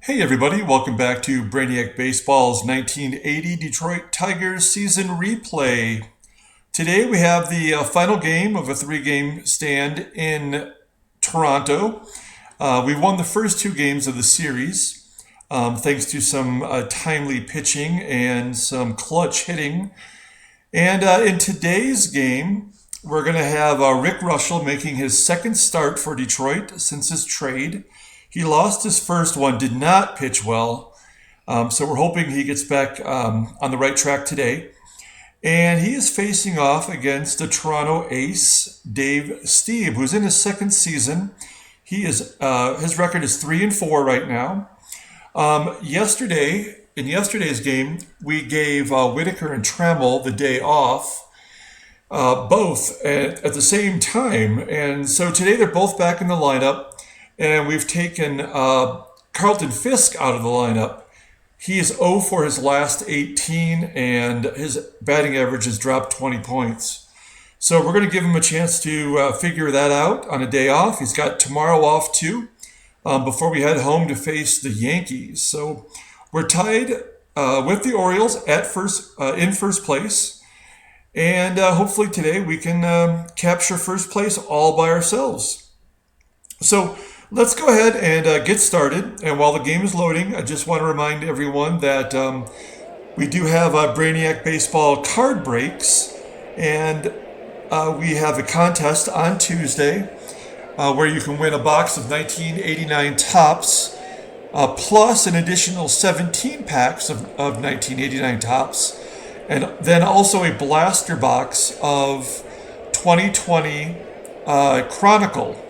Hey everybody, welcome back to Brainiac Baseball's 1980 Detroit Tigers season replay. Today we have the final game of a three-game stand in Toronto. We won the first two games of the series thanks to some timely pitching and some clutch hitting. And in today's game, we're going to have Rick Reuschel making his second start for Detroit since his trade. He lost his first one, did not pitch well. So we're hoping he gets back on the right track today. And he is facing off against the Toronto ace, Dave Stieb, who's in his second season. His record is 3-4 right now. In yesterday's game, we gave Whitaker and Trammell the day off, both at the same time. And so today they're both back in the lineup. And we've taken Carlton Fisk out of the lineup. He is 0 for his last 18, and his batting average has dropped 20 points. So we're going to give him a chance to figure that out on a day off. He's got tomorrow off too, before we head home to face the Yankees. So we're tied with the Orioles at in first place. And hopefully today we can capture first place all by ourselves. So let's go ahead and get started. And while the game is loading, I just want to remind everyone that we do have Brainiac Baseball card breaks. And we have a contest on Tuesday where you can win a box of 1989 Topps plus an additional 17 packs of 1989 Topps. And then also a blaster box of 2020 Chronicle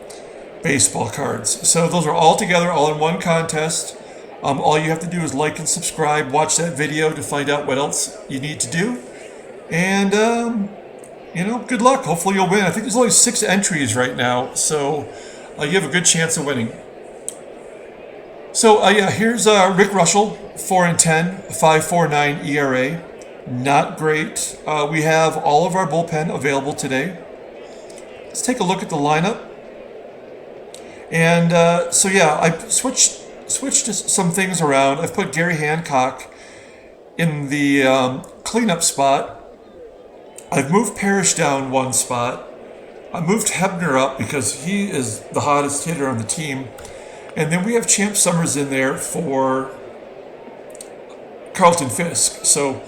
baseball cards. So those are all together, all in one contest. All you have to do is like and subscribe, watch that video to find out what else you need to do. And, good luck. Hopefully you'll win. I think there's only 6 entries right now, so you have a good chance of winning. So, here's Rick Reuschel, 4-10, 5.49 ERA. Not great. We have all of our bullpen available today. Let's take a look at the lineup. And I've switched some things around. I've put Gary Hancock in the cleanup spot. I've moved Parrish down one spot. I moved Hebner up because he is the hottest hitter on the team. And then we have Champ Summers in there for Carlton Fisk. So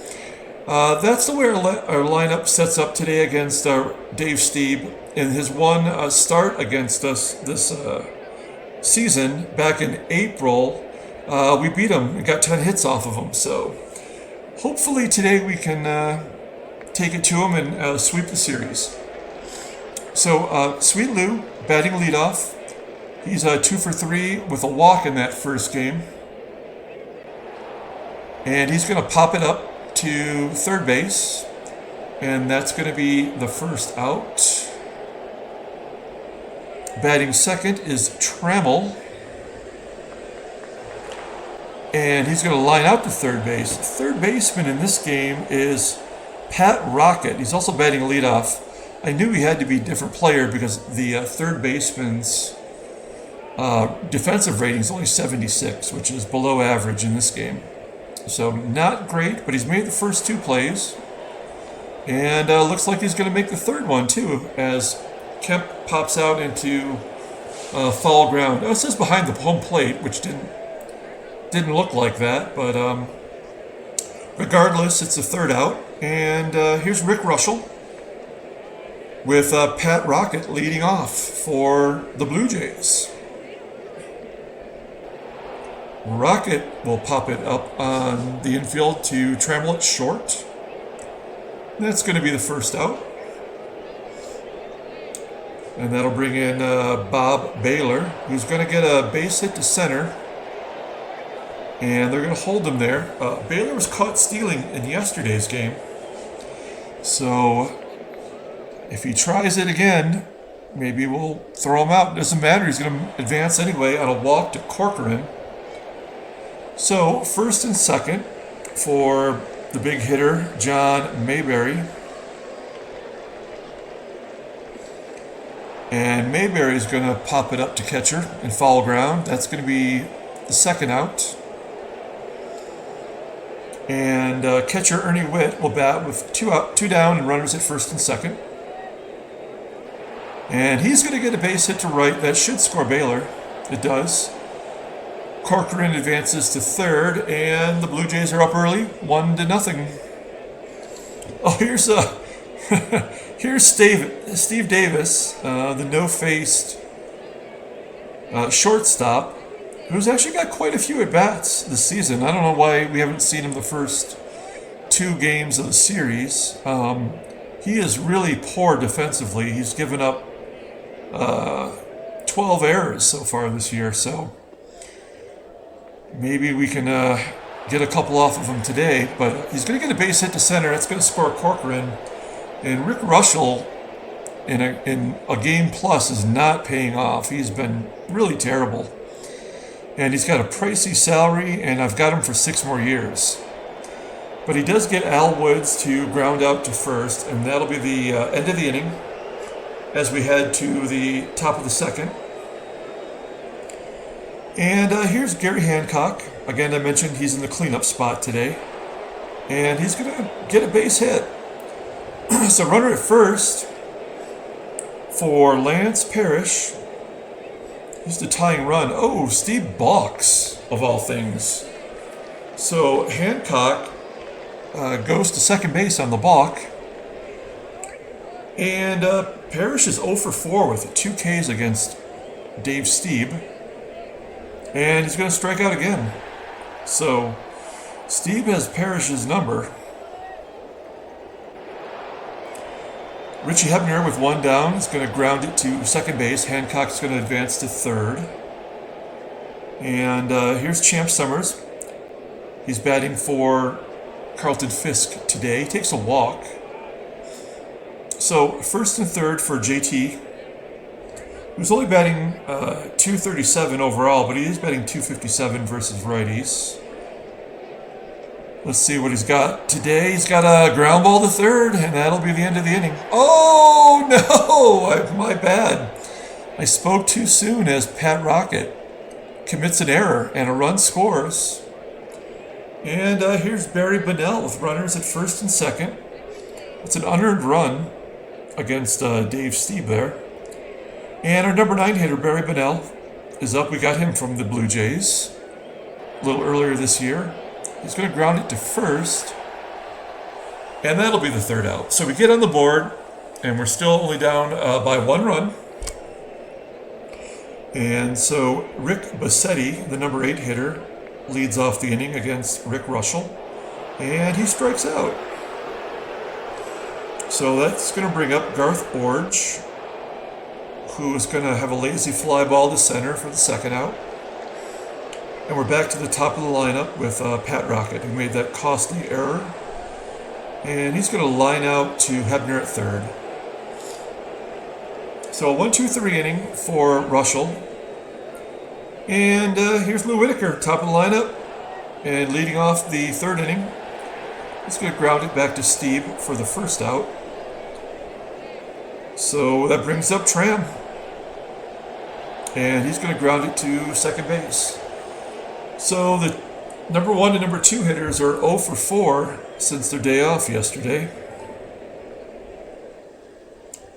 that's the way our lineup sets up today against Dave Stieb. In his one start against us this season, back in April, we beat him and got 10 hits off of him. So hopefully today we can take it to him and sweep the series. So Sweet Lou batting leadoff. He's 2 for 3 with a walk in that first game. And he's going to pop it up to third base. And that's going to be the first out. Batting second is Trammell. And he's going to line out to third base. Third baseman in this game is Pat Rocket. He's also batting leadoff. I knew he had to be a different player because the third baseman's defensive rating is only 76, which is below average in this game. So not great, but he's made the first 2 plays. And looks like he's going to make the third one too, as Kemp pops out into foul ground. It says behind the home plate, which didn't look like that, but regardless, it's a third out. And here's Rick Reuschel with Pat Rocket leading off for the Blue Jays. Rocket will pop it up on the infield to Trammell at short. That's going to be the first out. And that'll bring in Bob Baylor, who's going to get a base hit to center. And they're going to hold him there. Baylor was caught stealing in yesterday's game. So if he tries it again, maybe we'll throw him out. It doesn't matter. He's going to advance anyway on a walk to Corcoran. So first and second for the big hitter, John Mayberry. And Mayberry's going to pop it up to catcher in foul ground. That's going to be the the second out. And catcher Ernie Witt will bat with two down and runners at first and second. And he's going to get a base hit to right. That should score Baylor. It does. Corcoran advances to third, and the Blue Jays are up early, 1-0. Oh, here's Steve Davis, the no-faced shortstop, who's actually got quite a few at-bats this season. I don't know why we haven't seen him the first 2 games of the series. He is really poor defensively. He's given up 12 errors so far this year, so maybe we can get a couple off of him today. But he's going to get a base hit to center. That's going to score Corcoran. And Rick Reuschel in a game plus is not paying off. He's been really terrible. And he's got a pricey salary, and I've got him for 6 more years. But he does get Al Woods to ground out to first, and that'll be the end of the inning as we head to the top of the second. And here's Gary Hancock. Again, I mentioned he's in the cleanup spot today. And he's going to get a base hit. So runner at first for Lance Parrish. He's the tying run. Oh, Stieb balks, of all things. So Hancock goes to second base on the balk. And Parrish is 0 for 4 with 2 Ks against Dave Stieb. And he's going to strike out again. So Stieb has Parrish's number. Richie Hebner with 1 down is going to ground it to second base. Hancock's going to advance to third. And here's Champ Summers. He's batting for Carlton Fisk today. He takes a walk. So first and third for JT. He was only batting .237 overall, but he is batting .257 versus righties. Let's see what he's got. Today he's got a ground ball to third, and that'll be the end of the inning. Oh, no! My bad. I spoke too soon as Pat Rocket commits an error, and a run scores. And here's Barry Bonnell with runners at first and second. It's an unearned run against Dave Stieb there. And our number 9 hitter, Barry Bonnell, is up. We got him from the Blue Jays a little earlier this year. He's going to ground it to first. And that'll be the third out. So we get on the board, and we're still only down by 1 run. And so Rick Bassetti, the number 8 hitter, leads off the inning against Rick Reuschel. And he strikes out. So that's going to bring up Garth Orge, who is going to have a lazy fly ball to center for the second out. And we're back to the top of the lineup with Pat Rocket, who made that costly error. And he's going to line out to Hebner at third. So a 1-2-3 inning for Reuschel. And here's Lou Whitaker, top of the lineup. And leading off the third inning, he's going to ground it back to Stieb for the first out. So that brings up Tram. And he's going to ground it to second base. So the number 1 and number 2 hitters are 0 for 4 since their day off yesterday.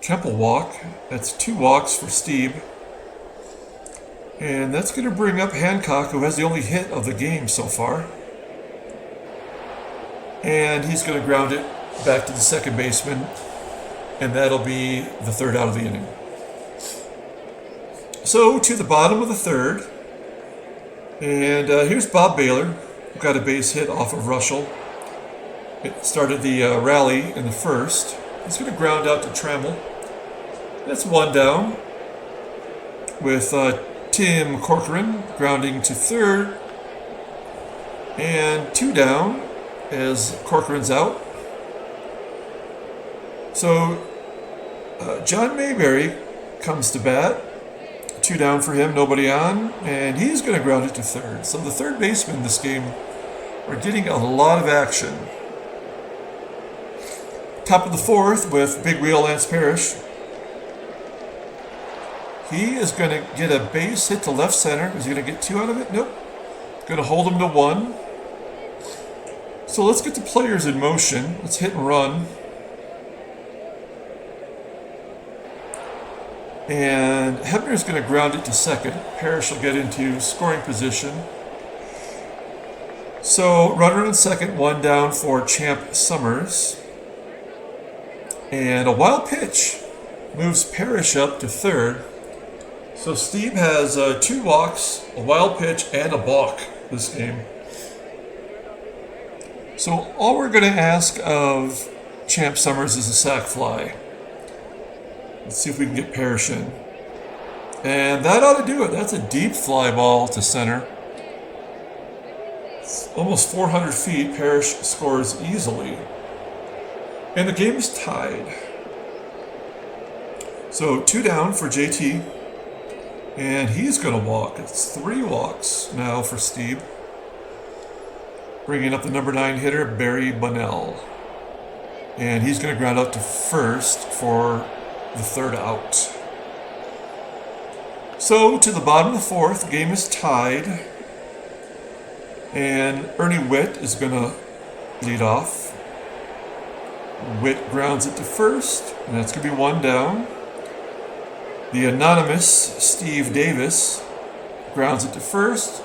Temple walk. That's 2 walks for Stieb. And that's going to bring up Hancock, who has the only hit of the game so far. And he's going to ground it back to the second baseman. And that'll be the third out of the inning. So to the bottom of the third. And here's Bob Baylor, who got a base hit off of Reuschel. It started the rally in the first. He's going to ground out to Trammell. That's 1 down. With Tim Corcoran grounding to third. And 2 down as Corcoran's out. So John Mayberry comes to bat. 2 down for him, nobody on, and he's going to ground it to third. So the third basemen this game are getting a lot of action. Top of the fourth with big wheel Lance Parrish. He is going to get a base hit to left center. Is he going to get 2 out of it? Nope. Going to hold him to 1. So let's get the players in motion. Let's hit and run. And Hebner's going to ground it to second. Parrish will get into scoring position. So runner in second, 1 down for Champ Summers. And a wild pitch moves Parrish up to third. So Stieb has 2 walks, a wild pitch, and a balk this game. So all we're going to ask of Champ Summers is a sac fly. Let's see if we can get Parrish in. And that ought to do it. That's a deep fly ball to center. It's almost 400 feet. Parrish scores easily. And the game is tied. So 2 down for JT. And he's going to walk. It's 3 walks now for Stieb. Bringing up the number 9 hitter, Barry Bunnell. And he's going to ground out to first for the 3rd out. So to the bottom of the 4th, game is tied. And Ernie Witt is going to lead off. Witt grounds it to first, and that's going to be 1 down. The anonymous Steve Davis grounds it to first.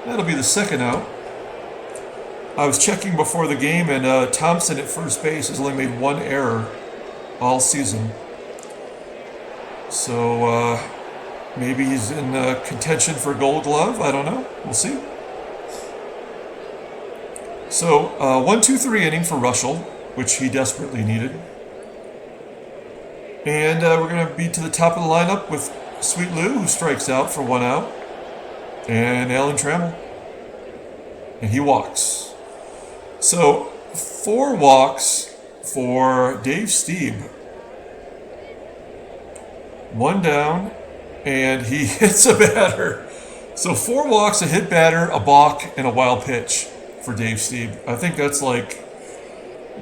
That'll be the 2nd out. I was checking before the game, and Thompson at first base has only made 1 error all season. So maybe he's in contention for Gold Glove. I don't know. We'll see. So 1-2-3 inning for Reuschel, which he desperately needed. And we're going to be to the top of the lineup with Sweet Lou, who strikes out for 1 out, and Alan Trammell. And he walks. So 4 walks for Dave Stieb. 1 down, and he hits a batter. So 4 walks, a hit batter, a balk, and a wild pitch for Dave Stieb. I think that's like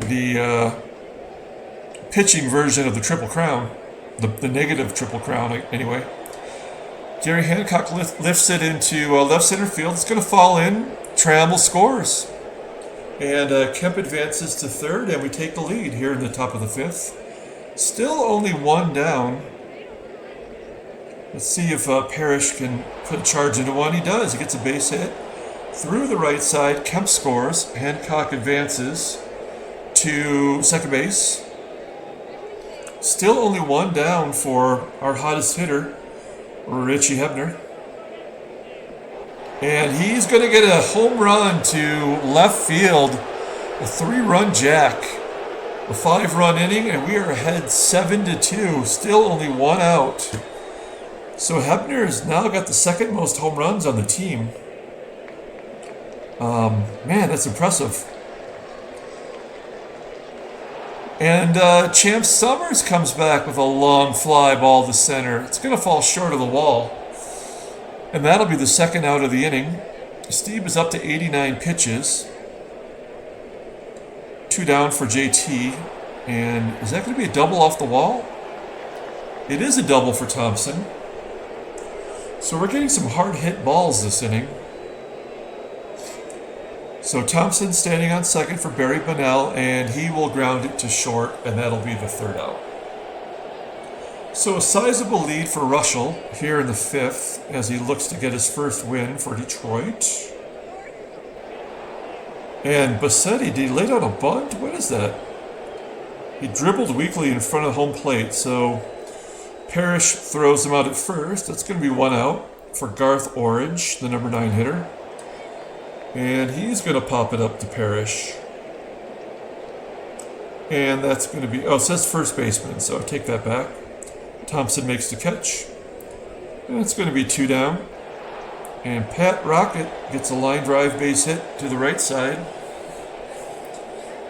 the pitching version of the Triple Crown, the negative Triple Crown anyway. Gary Hancock lifts it into left center field. It's going to fall in. Trammell scores. And Kemp advances to third, and we take the lead here in the top of the 5th. Still only 1 down. Let's see if Parrish can put a charge into 1. He does. He gets a base hit through the right side. Kemp scores. Hancock advances to second base. Still only 1 down for our hottest hitter, Richie Hebner. And he's going to get a home run to left field, a 3-run jack, a 5-run inning, and we are ahead 7-2, still only 1 out. So Hebner has now got the 2nd most home runs on the team. Man, that's impressive. And Champ Summers comes back with a long fly ball to center. It's going to fall short of the wall. And that'll be the 2nd out of the inning. Stieb is up to 89 pitches. 2 down for JT. And is that going to be a double off the wall? It is a double for Thompson. So we're getting some hard hit balls this inning. So Thompson standing on second for Barry Bunnell, and he will ground it to short, and that'll be the 3rd out. So a sizable lead for Reuschel here in the 5th as he looks to get his first win for Detroit. And Bassetti, did he lay down a bunt? What is that? He dribbled weakly in front of home plate, so Parrish throws him out at first. That's going to be 1 out for Garth Orange, the number 9 hitter. And he's going to pop it up to Parrish. And that's going to be, it says first baseman, so I take that back. Thompson makes the catch. And it's going to be 2 down. And Pat Rocket gets a line drive base hit to the right side.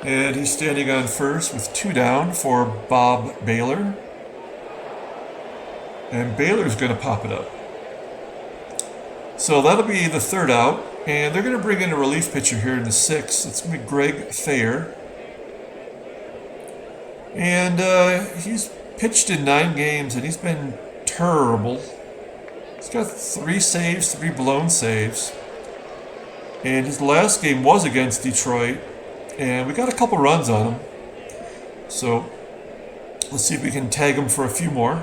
And he's standing on first with 2 down for Bob Baylor. And Baylor's going to pop it up. So that'll be the 3rd out. And they're going to bring in a relief pitcher here in the 6th. It's going to be Greg Thayer. And he's pitched in 9 games, and he's been terrible. He's got 3 saves, 3 blown saves. And his last game was against Detroit, and we got a couple runs on him. So let's see if we can tag him for a few more.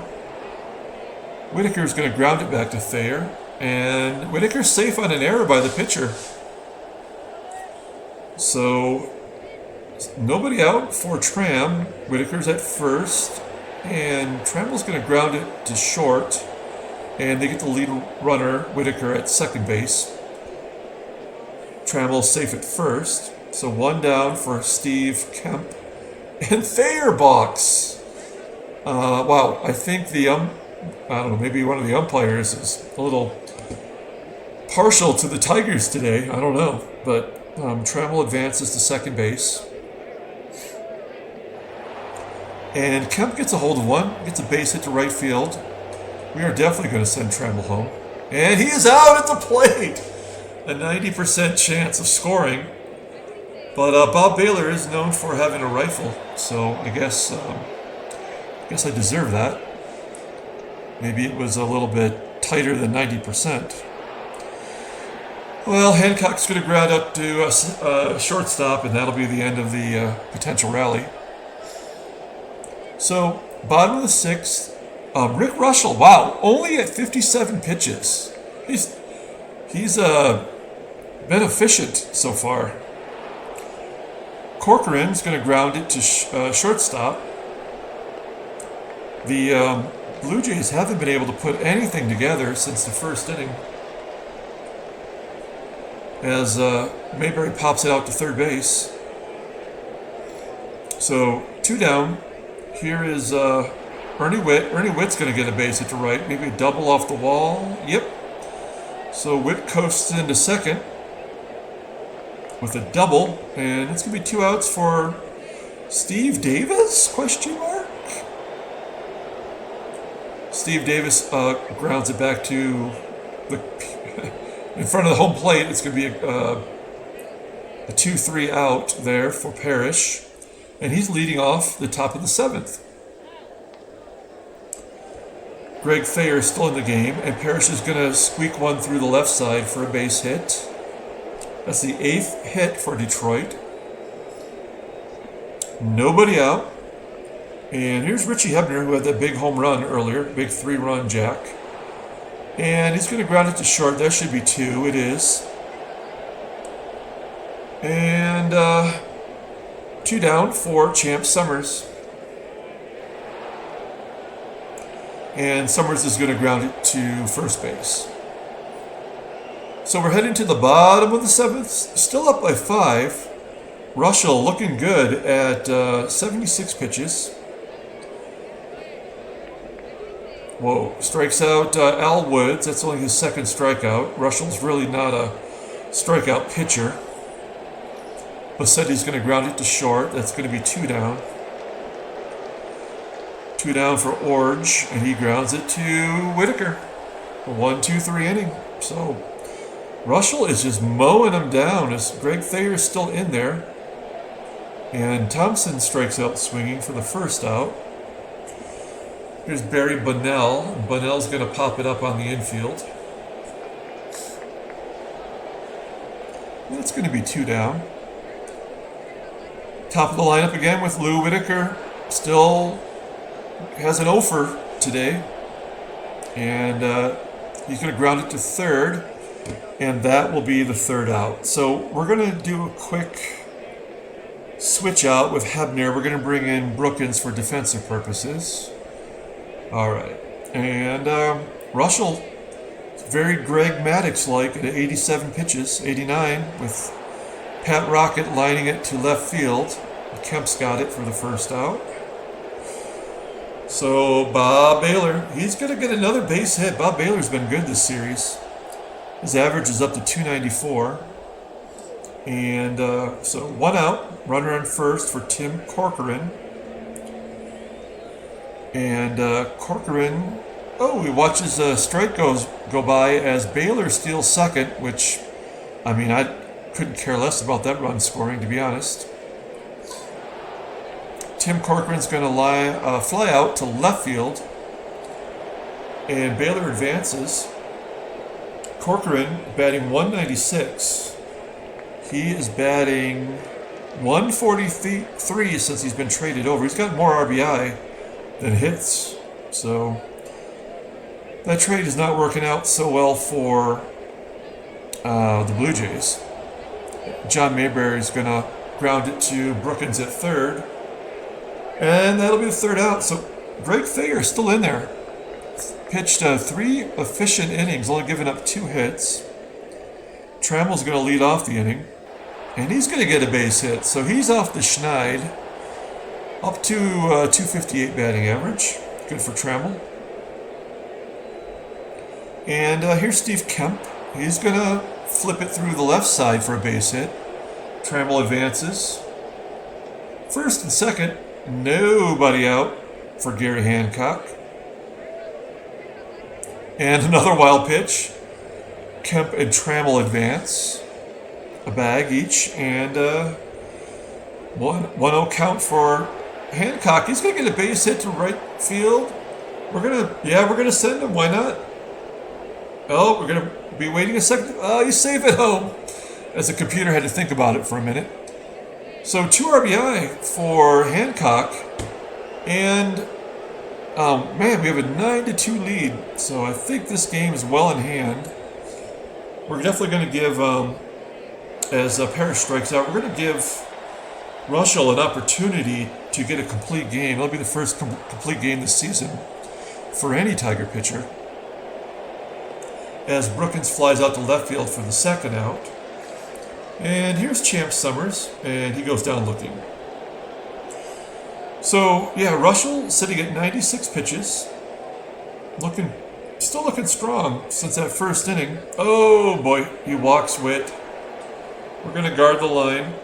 Whitaker's going to ground it back to Thayer, and Whitaker's safe on an error by the pitcher. So nobody out for Tram. Whitaker's at first, and Trammell's going to ground it to short, and they get the lead runner, Whitaker, at second base. Trammell's safe at first, so one down for Steve, Kemp, and Thayer box. Wow, I think I don't know, maybe one of the umpires is a little partial to the Tigers today. I don't know, but Trammell advances to second base. And Kemp gets a hold of one, gets a base hit to right field. We are definitely going to send Trammell home. And he is out at the plate! A 90% chance of scoring. But Bob Baylor is known for having a rifle, so I guess I deserve that. Maybe it was a little bit tighter than 90%. Well, Hancock's going to ground up to a shortstop, and that'll be the end of the potential rally. So, bottom of the sixth, Rick Reuschel, wow, only at 57 pitches. He's been efficient so far. Corcoran's going to ground it to shortstop. The Blue Jays haven't been able to put anything together since the first inning, as Mayberry pops it out to third base. So, two down. Here is Ernie Whitt. Ernie Whitt's going to get a base hit to right. Maybe a double off the wall. Yep. So Whitt coasts into second with a double. And it's going to be 2 outs for Steve Davis? Question mark? Steve Davis grounds it back to in front of the home plate. It's going to be a 2-3 out there for Parrish. And he's leading off the top of the seventh. Greg Thayer is still in the game, and Parrish is going to squeak one through the left side for a base hit. That's the 8th hit for Detroit. Nobody out. And here's Richie Hebner, who had that big home run earlier, big 3-run jack. And he's going to ground it to short. That should be 2. It is. And 2 down for Champ Summers. And Summers is going to ground it to first base. So we're heading to the bottom of the seventh, still up by 5. Reuschel looking good at 76 pitches. Whoa, strikes out Al Woods. That's only his second strikeout. Reuschel's really not a strikeout pitcher. Bassetti's going to ground it to short. That's going to be 2 down. 2 down for Orge, and he grounds it to Whitaker. A 1-2-3 inning. So Reuschel is just mowing him down as Greg Thayer is still in there. And Thompson strikes out swinging for the first out. Here's Barry Bunnell. Bunnell's going to pop it up on the infield. That's going to be 2 down. Top of the lineup again with Lou Whitaker. Still has an offer today. And he's going to ground it to third. And that will be the 3rd out. So we're going to do a quick switch out with Hebner. We're going to bring in Brookins for defensive purposes. All right. And Reuschel, very Greg Maddux-like at 87 pitches, 89, with Pat Rocket lining it to left field. Kemp's got it for the first out. So Bob Baylor, he's going to get another base hit. Bob Baylor's been good this series. His average is up to 294. And so 1 out, runner on first for Tim Corcoran. And Corcoran, he watches a strike go by as Baylor steals second, which, I mean, I couldn't care less about that run scoring, to be honest. Tim Corcoran's going to fly out to left field, and Baylor advances. Corcoran batting 196. He is batting 143 since he's been traded over. He's got more RBI than hits. So that trade is not working out so well for the Blue Jays. John Mayberry is going to ground it to Brookins at third. And that'll be the third out. So Greg Thayer is still in there. Pitched 3 efficient innings, only giving up 2 hits. Trammell's going to lead off the inning. And he's going to get a base hit. So he's off the schneid. Up to 258 batting average. Good for Trammell. And here's Steve Kemp. He's going to flip it through the left side for a base hit. Trammell advances. First and second, nobody out for Gary Hancock. And another wild pitch. Kemp and Trammell advance. A bag each. And 1-0 count for Hancock. He's going to get a base hit to right field. We're going to send him. Why not? Oh, we're going to be waiting a second. Oh, he's safe at home. As the computer had to think about it for a minute. So 2 RBI for Hancock. And man, we have a 9-2 lead. So I think this game is well in hand. We're definitely going to give, as Parrish strikes out, we're going to give Reuschel an opportunity to get a complete game. It'll be the first complete game this season for any Tiger pitcher. As Brookins flies out to left field for the second out. And here's Champ Summers, and he goes down looking. So, yeah, Reuschel sitting at 96 pitches. Still looking strong since that first inning. Oh, boy, he walks Witt. We're going to guard the line,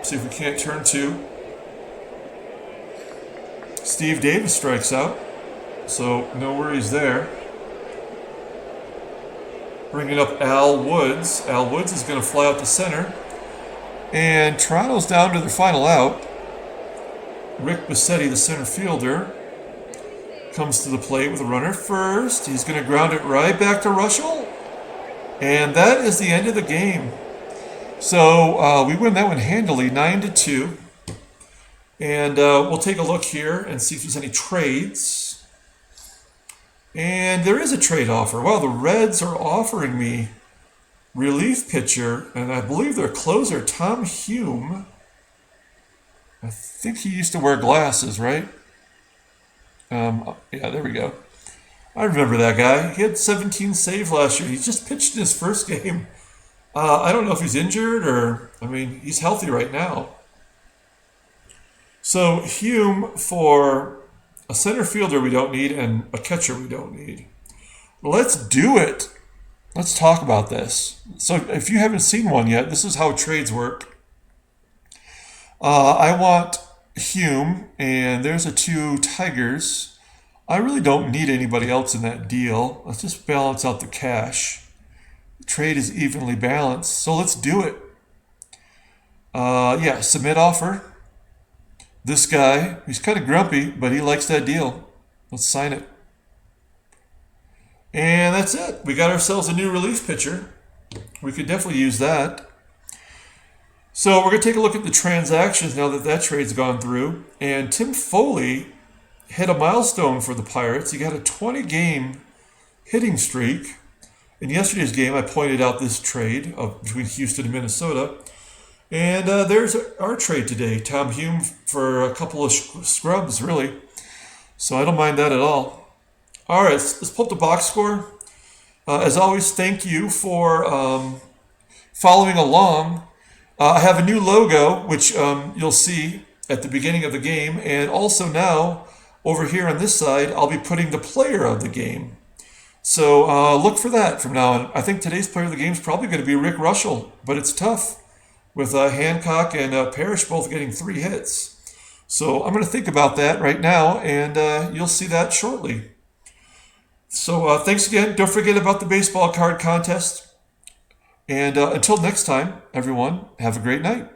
see if we can't turn 2. Steve Davis strikes out, so no worries there. Bringing up Al Woods. Al Woods is going to fly out to center. And Toronto's down to their final out. Rick Bassetti, the center fielder, comes to the plate with a runner first. He's going to ground it right back to Reuschel. And that is the end of the game. So we win that one handily, 9-2. And we'll take a look here and see if there's any trades. And there is a trade offer. Wow, the Reds are offering me relief pitcher, and I believe their closer, Tom Hume. I think he used to wear glasses, right? Yeah, there we go. I remember that guy. He had 17 saves last year. He just pitched in his first game. I don't know if he's injured or, he's healthy right now. So Hume for a center fielder we don't need and a catcher we don't need. Let's do it. Let's talk about this. So if you haven't seen one yet, this is how trades work. I want Hume, and there's the 2 Tigers. I really don't need anybody else in that deal. Let's just balance out the cash. The trade is evenly balanced, so let's do it. Submit offer. This guy, he's kind of grumpy, but he likes that deal. Let's sign it. And that's it. We got ourselves a new relief pitcher. We could definitely use that. So we're going to take a look at the transactions now that that trade's gone through. And Tim Foley hit a milestone for the Pirates. He got a 20-game hitting streak. In yesterday's game, I pointed out this trade between Houston and Minnesota. And there's our trade today. Tom Hume for a couple of scrubs, really. So I don't mind that at all. All right, let's pull up the box score. As always, thank you for following along. I have a new logo, which you'll see at the beginning of the game. And also now, over here on this side, I'll be putting the player of the game. So look for that from now on. I think today's player of the game is probably going to be Rick Reuschel, but it's tough with Hancock and Parrish both getting 3 hits. So I'm going to think about that right now, and you'll see that shortly. So thanks again. Don't forget about the baseball card contest. And until next time, everyone, have a great night.